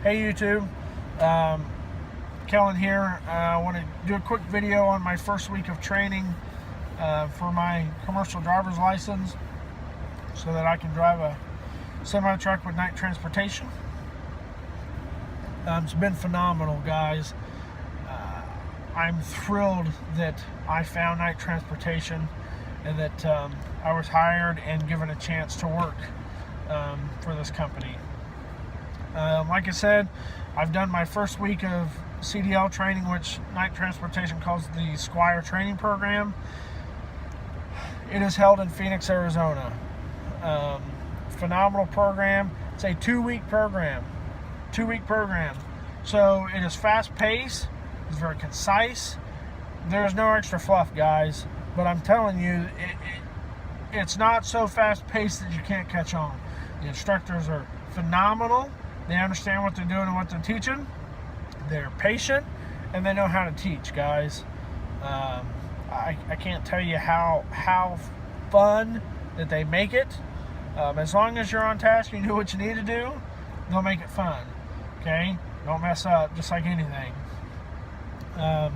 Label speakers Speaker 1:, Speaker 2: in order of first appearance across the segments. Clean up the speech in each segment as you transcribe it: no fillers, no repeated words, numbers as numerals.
Speaker 1: Hey YouTube, Kellen here. I want to do a quick video on my first week of training for my commercial driver's license so that I can drive a semi-truck with night transportation. It's been phenomenal, guys. I'm thrilled that I found night transportation and that I was hired and given a chance to work for this company. Like I said, I've done my first week of CDL training, which night transportation calls the Squire training program. It is held in Phoenix, Arizona. Phenomenal program. It's a two-week program. So it is fast-paced. It's very concise. There's no extra fluff, guys. But I'm telling you, it's not so fast-paced that you can't catch on. The instructors are phenomenal. They understand what they're doing and what they're teaching. They're patient, and they know how to teach, guys. I can't tell you how fun that they make it. As long as you're on task, you do what you need to do, they'll make it fun. Okay? Don't mess up, just like anything. But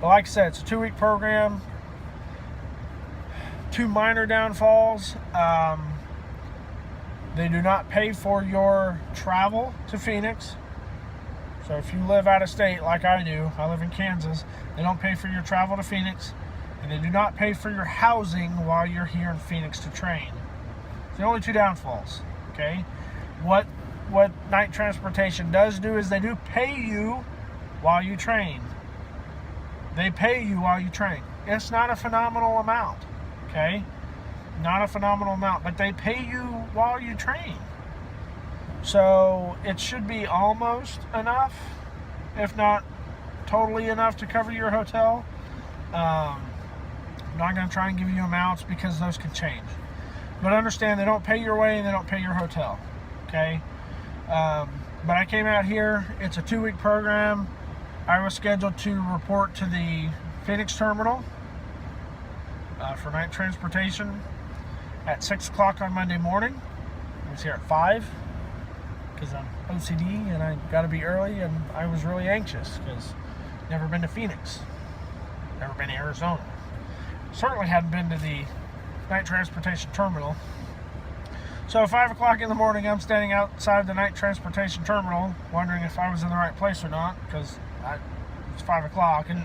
Speaker 1: like I said, it's a two-week program. Two minor downfalls. They do not pay for your travel to Phoenix. So if you live out of state like I do, I live in Kansas, they don't pay for your travel to Phoenix, and they do not pay for your housing while you're here in Phoenix to train. It's the only two downfalls, okay? What night transportation does do is they do pay you while you train. They pay you while you train. It's not a phenomenal amount, okay? Not a phenomenal amount, but they pay you while you train. So it should be almost enough, if not totally enough, to cover your hotel. I'm not going to try and give you amounts because those can change. But understand, they don't pay your way and they don't pay your hotel, okay? But I came out here. It's a two-week program. I was scheduled to report to the Phoenix terminal for night transportation at 6 o'clock on Monday morning. I was here at 5 because I'm OCD and I got to be early, and I was really anxious because never been to Phoenix, never been to Arizona. Certainly hadn't been to the night transportation terminal. So 5 o'clock in the morning, I'm standing outside the night transportation terminal wondering if I was in the right place or not, because it's 5 o'clock and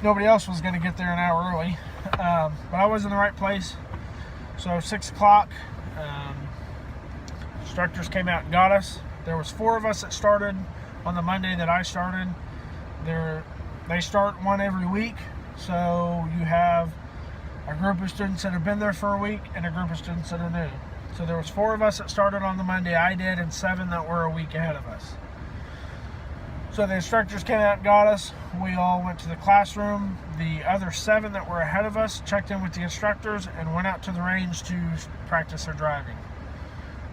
Speaker 1: nobody else was going to get there an hour early. But I was in the right place. So 6 o'clock, instructors came out and got us. There was 4 of us that started on the Monday that I started. They start one every week. So you have a group of students that have been there for a week and a group of students that are new. So there was 4 of us that started on the Monday I did, and 7 that were a week ahead of us. So the instructors came out and got us. We all went to the classroom. The other 7 that were ahead of us checked in with the instructors and went out to the range to practice their driving.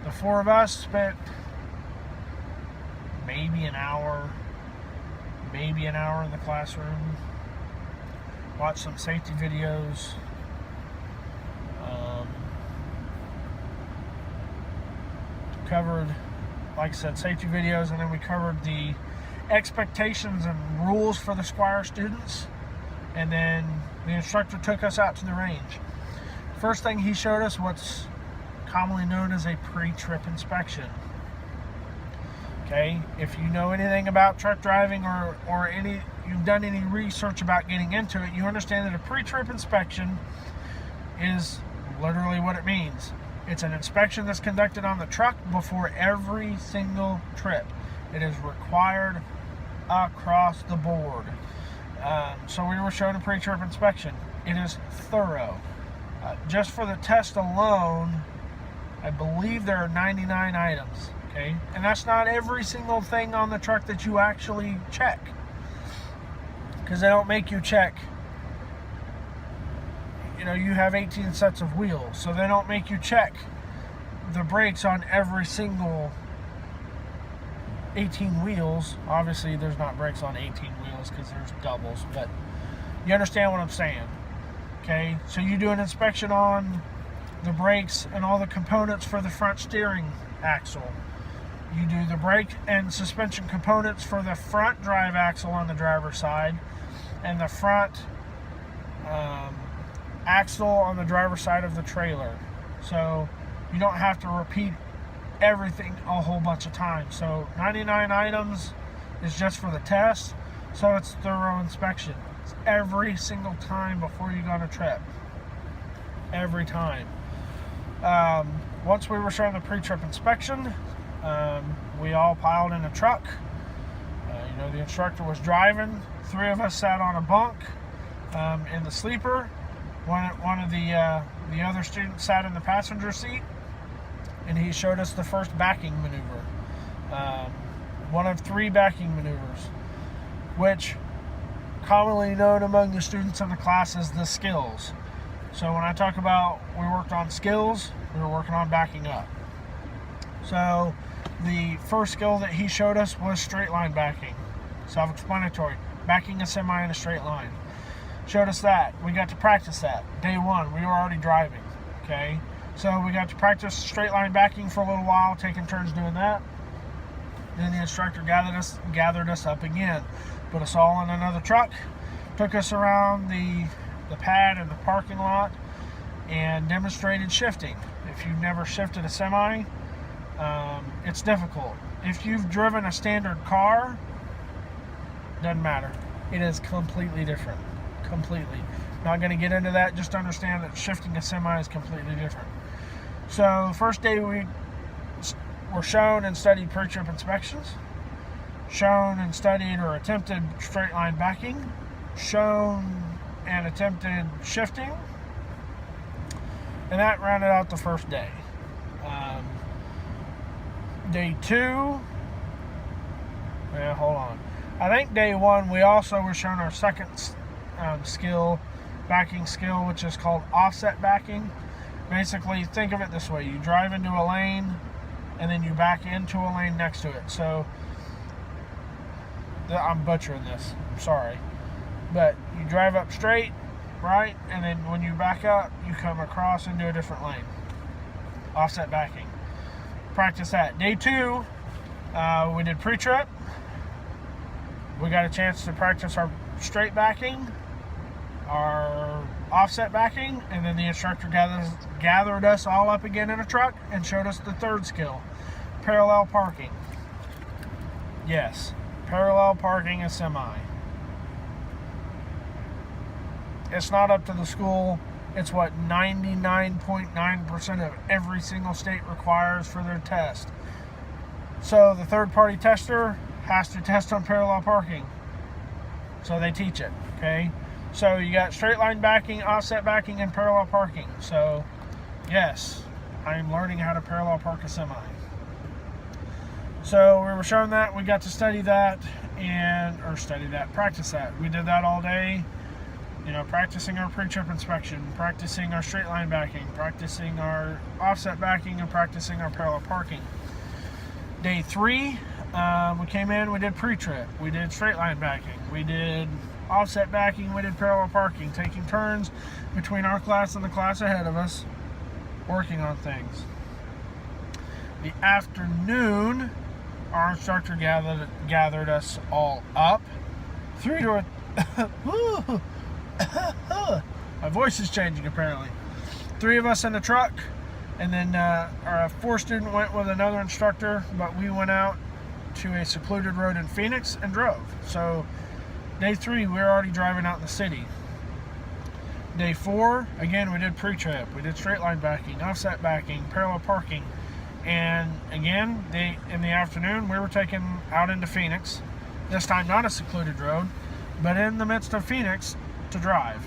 Speaker 1: The 4 of us spent maybe an hour in the classroom, watched some safety videos, covered, like I said, safety videos, and then we covered the expectations and rules for the Squire students, and then the instructor took us out to the range. First thing he showed us what's commonly known as a pre-trip inspection. Okay, if you know anything about truck driving or you've done any research about getting into it, you understand that a pre-trip inspection is literally what it means. It's an inspection that's conducted on the truck before every single trip. It is required across the board. So we were shown a pre-trip inspection. It is thorough. Just for the test alone, I believe there are 99 items. Okay, and that's not every single thing on the truck that you actually check, because they don't make you check. You know, you have 18 sets of wheels, so they don't make you check the brakes on every single 18 wheels. Obviously, there's not brakes on 18 wheels because there's doubles, but you understand what I'm saying. Okay, so you do an inspection on the brakes and all the components for the front steering axle. You do the brake and suspension components for the front drive axle on the driver's side and the front axle on the driver's side of the trailer. So you don't have to repeat everything a whole bunch of times. So 99 items is just for the test. So it's thorough inspection. It's every single time before you go on a trip. Every time. Once we were showing the pre-trip inspection, we all piled in a truck. The instructor was driving. 3 of us sat on a bunk in the sleeper. One of the other students sat in the passenger seat, and he showed us the first backing maneuver. One of 3 backing maneuvers, which commonly known among the students in the class as the skills. So when I talk about we worked on skills, we were working on backing up. So the first skill that he showed us was straight line backing. Self-explanatory. Backing a semi in a straight line. Showed us that. We got to practice that. Day 1, we were already driving. Okay? So we got to practice straight line backing for a little while, taking turns doing that. Then the instructor gathered us up again. Put us all in another truck. Took us around the pad and the parking lot and demonstrated shifting. If you've never shifted a semi, it's difficult. If you've driven a standard car, doesn't matter. It is completely different. Completely. Not going to get into that. Just understand that shifting a semi is completely different. So first day we were shown and studied pre-trip inspections. Shown and studied or attempted straight line backing. Shown and attempted shifting. And that rounded out the first day. Day 2, hold on. I think day 1 we also were shown our second backing skill, which is called offset backing. Basically, think of it this way. You drive into a lane and then you back into a lane next to it. So, I'm butchering this, I'm sorry. But you drive up straight, right? And then when you back up, you come across into a different lane. Offset backing. Practice that. Day 2, we did pre-trip. We got a chance to practice our straight backing, our offset backing, and then the instructor gathered us all up again in a truck and showed us the third skill, parallel parking. Yes, parallel parking a semi. It's not up to the school. It's what 99.9% of every single state requires for their test. So the third-party tester has to test on parallel parking. So they teach it, okay? So you got straight line backing, offset backing, and parallel parking. So yes, I'm learning how to parallel park a semi. So we were shown that, we got to study that, practice that. We did that all day. Practicing our pre-trip inspection, practicing our straight line backing, practicing our offset backing, and practicing our parallel parking. Day 3, we came in, we did pre-trip, we did straight line backing, we did offset backing, we did parallel parking, taking turns between our class and the class ahead of us, working on things. The afternoon, our instructor gathered us all up. 3 to a my voice is changing apparently. 3 of us in the truck, and then our 4 student went with another instructor, but we went out to a secluded road in Phoenix and drove. So day 3 we were already driving out in the city. Day 4, again, we did pre-trip, we did straight line backing, offset backing, parallel parking, and again in the afternoon we were taken out into Phoenix, this time not a secluded road, but in the midst of Phoenix to drive.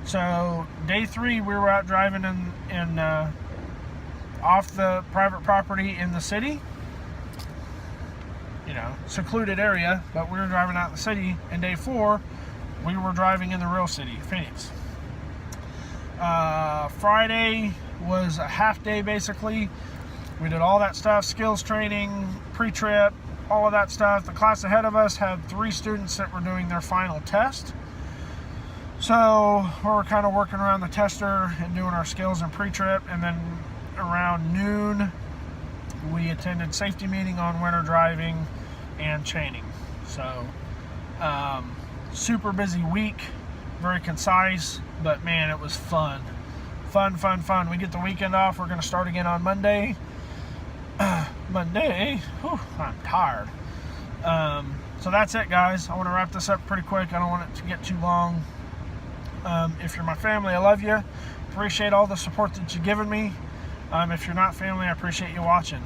Speaker 1: So day 3 we were out driving in off the private property in the city, secluded area, but we were driving out in the city. And day 4 we were driving in the real city, Phoenix. Friday was a half day basically. We did all that stuff, skills training, pre-trip, all of that stuff. The class ahead of us had 3 students that were doing their final test. So we were kind of working around the tester and doing our skills and pre-trip, and then around noon we attended safety meeting on winter driving and chaining. So super busy week, very concise, but man, it was fun. We get the weekend off. We're going to start again on Monday. Monday. Whew, I'm tired. So that's it, guys. I want to wrap this up pretty quick. I don't want it to get too long. If you're my family, I love you. Appreciate all the support that you've given me. If you're not family, I appreciate you watching.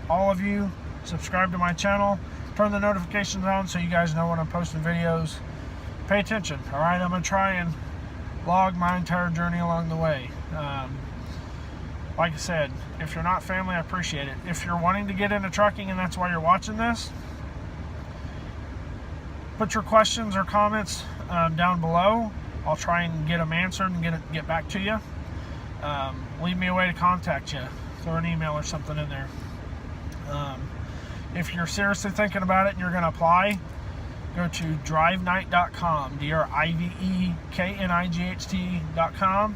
Speaker 1: All of you, subscribe to my channel. Turn the notifications on so you guys know when I'm posting videos. Pay attention, all right? I'm going to try and log my entire journey along the way. Like I said, if you're not family, I appreciate it. If you're wanting to get into trucking and that's why you're watching this, put your questions or comments down below. I'll try and get them answered and get back to you. Leave me a way to contact you. Throw an email or something in there. If you're seriously thinking about it and you're going to apply, go to drivenight.com, driveknight.com,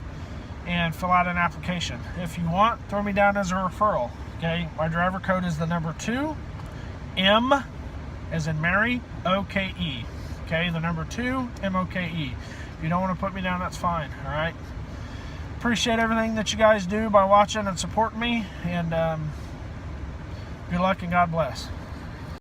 Speaker 1: and fill out an application. If you want, throw me down as a referral. Okay, my driver code is the number 2, M as in Mary, O-K-E. Okay, the number 2, M-O-K-E. If you don't want to put me down, that's fine. All right. Appreciate everything that you guys do by watching and supporting me, and good luck and God bless.